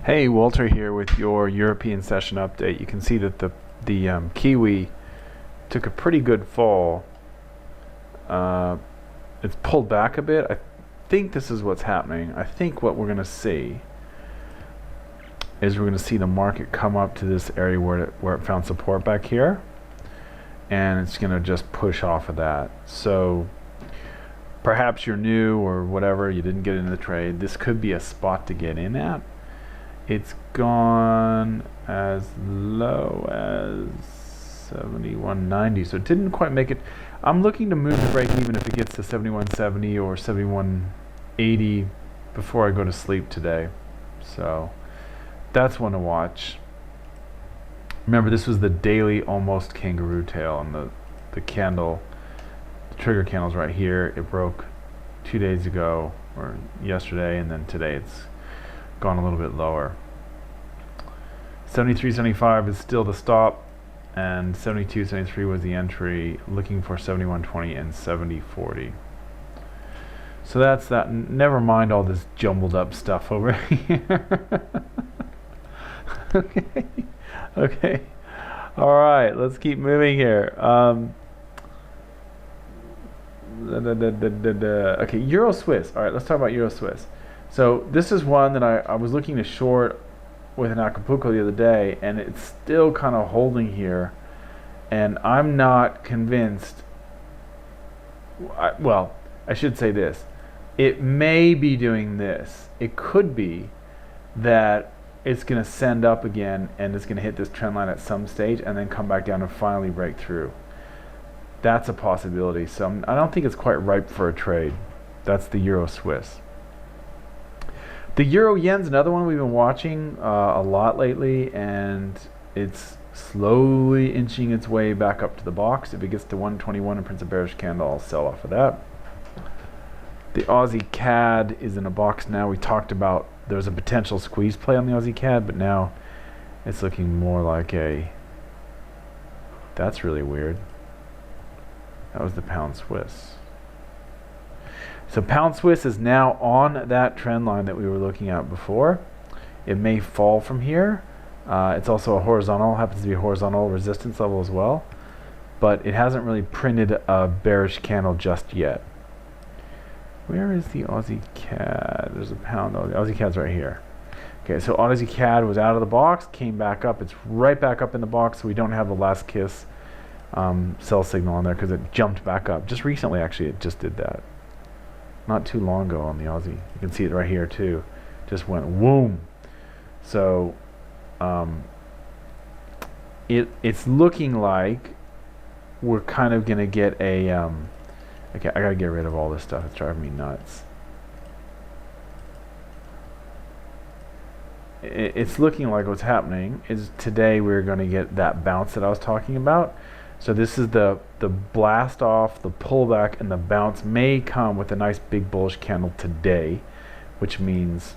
Hey, Walter here with your European session update. You can see that the Kiwi took a pretty good fall. It's pulled back a bit. I think this is what's happening. I think what we're going to see is we're going to see the market come up to this area where it found support back here, and it's going to just push off of that. So perhaps you're new or whatever, you didn't get into the trade. This could be a spot to get in at. It's gone as low as 71.90, so it didn't quite make it. I'm looking to move the break even if it gets to 71.70 or 71.80 before I go to sleep today. So that's one to watch. Remember, this was the daily almost kangaroo tail, and the candle, the trigger candle's right here. It broke 2 days ago or yesterday, and then today it's gone a little bit lower. 73.75 is still the stop, and 72.73 was the entry. Looking for 71.20 and 70.40. So that's that. Never mind all this jumbled up stuff over here. Okay. All right, let's keep moving here. Okay, Euro Swiss. All right, let's talk about Euro Swiss. So this is one that I was looking to short with an Acapulco the other day, and it's still kind of holding here, and I'm not convinced. Well, I should say this. It may be doing this. It could be that it's going to send up again, and it's going to hit this trend line at some stage and then come back down and finally break through. That's a possibility. So I don't think it's quite ripe for a trade. That's the Euro Swiss. The Euro Yen's another one we've been watching a lot lately, and it's slowly inching its way back up to the box. If it gets to 121 and prints a bearish candle, I'll sell off of that. The Aussie Cad is in a box now. We talked about there's a potential squeeze play on the Aussie Cad, but now it's looking more like a... That's really weird. That was the Pound Swiss. So Pound Swiss is now on that trend line that we were looking at before. It may fall from here. It's also a horizontal, happens to be a horizontal resistance level as well, but it hasn't really printed a bearish candle just yet. Where is the Aussie Cad? There's a pound. Oh, the Aussie Cad's right here. Okay, so Aussie Cad was out of the box, came back up. It's right back up in the box, so we don't have the last kiss sell signal on there because it jumped back up. Just recently, actually, it just did that. Not too long ago on the Aussie. You can see it right here too. Just went whoom. So it's looking like we're kind of gonna get a okay, I gotta get rid of all this stuff. It's driving me nuts. It's looking like what's happening is today we're gonna get that bounce that I was talking about. So this is the blast off, the pullback, and the bounce may come with a nice big bullish candle today, which means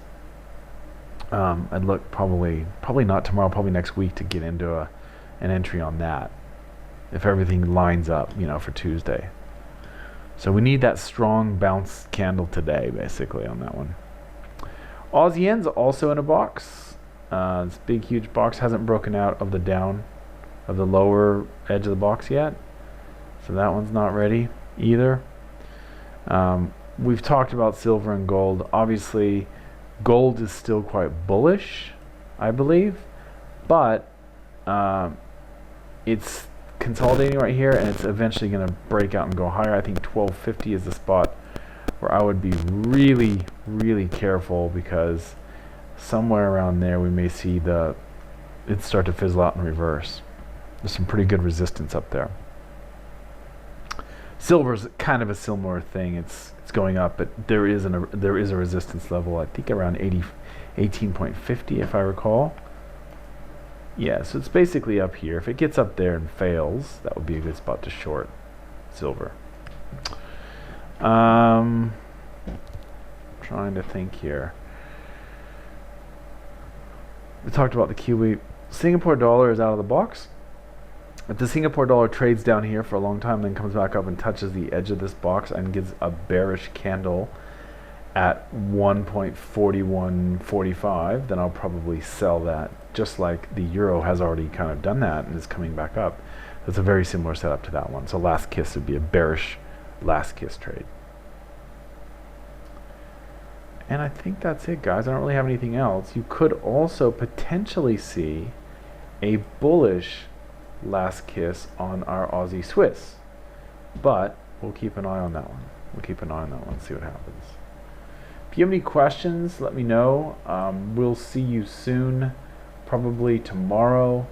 I'd look probably not tomorrow, probably next week to get into an entry on that if everything lines up, you know, for Tuesday. So we need that strong bounce candle today, basically, on that one. Aussie Yen's also in a box. This big, huge box hasn't broken out of the down of the lower edge of the box yet, so that one's not ready either. We've talked about silver and gold. Obviously gold is still quite bullish, I believe, but it's consolidating right here, and it's eventually going to break out and go higher. I think 1250 is the spot where I would be really, really careful, because somewhere around there we may see it start to fizzle out in reverse. There's some pretty good resistance up there. Silver's kind of a similar thing. It's going up, but there is a resistance level, I think around 18.50 if I recall. Yeah, so it's basically up here. If it gets up there and fails, that would be a good spot to short silver. Trying to think here. We talked about the Kiwi. Singapore dollar is out of the box. If the Singapore dollar trades down here for a long time, then comes back up and touches the edge of this box and gives a bearish candle, at 1.4145, then I'll probably sell that, just like the euro has already kind of done that and is coming back up. That's a very similar setup to that one. So last kiss would be a bearish last kiss trade. And I think that's it, guys. I don't really have anything else. You could also potentially see a bullish last kiss on our Aussie Swiss, but we'll keep an eye on that one. We'll keep an eye on that one, see what happens. If you have any questions, let me know. We'll see you soon, probably tomorrow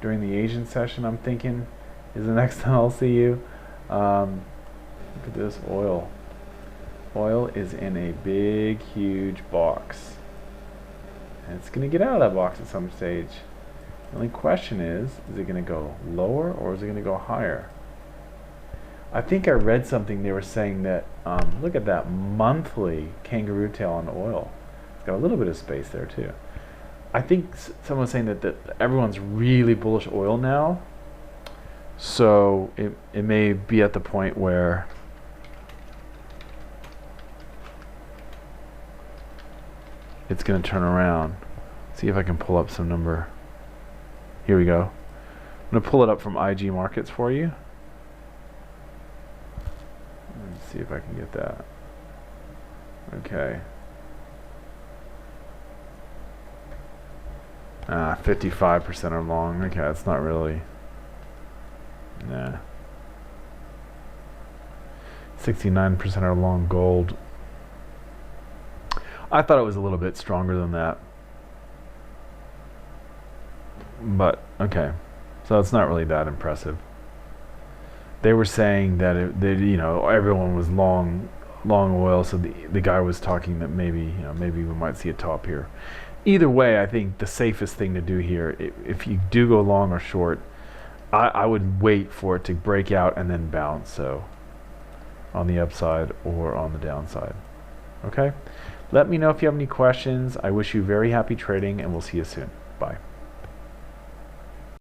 during the Asian session, I'm thinking, is the next time I'll see you. Look at this oil. Oil is in a big, huge box. And it's going to get out of that box at some stage. The only question is it going to go lower or is it going to go higher? I think I read something, they were saying that, look at that monthly kangaroo tail on oil. It's got a little bit of space there too. I think someone was saying that everyone's really bullish oil now. So it may be at the point where it's going to turn around. See if I can pull up some number. Here we go. I'm going to pull it up from IG Markets for you. Let's see if I can get that. Okay. 55% are long. Okay, that's not really. Nah. 69% are long gold. I thought it was a little bit stronger than that. But, okay. So it's not really that impressive. They were saying that you know, everyone was long oil, so the guy was talking that maybe we might see a top here. Either way, I think the safest thing to do here, if you do go long or short, I would wait for it to break out and then bounce, so on the upside or on the downside. Okay? Let me know if you have any questions. I wish you very happy trading, and we'll see you soon. Bye.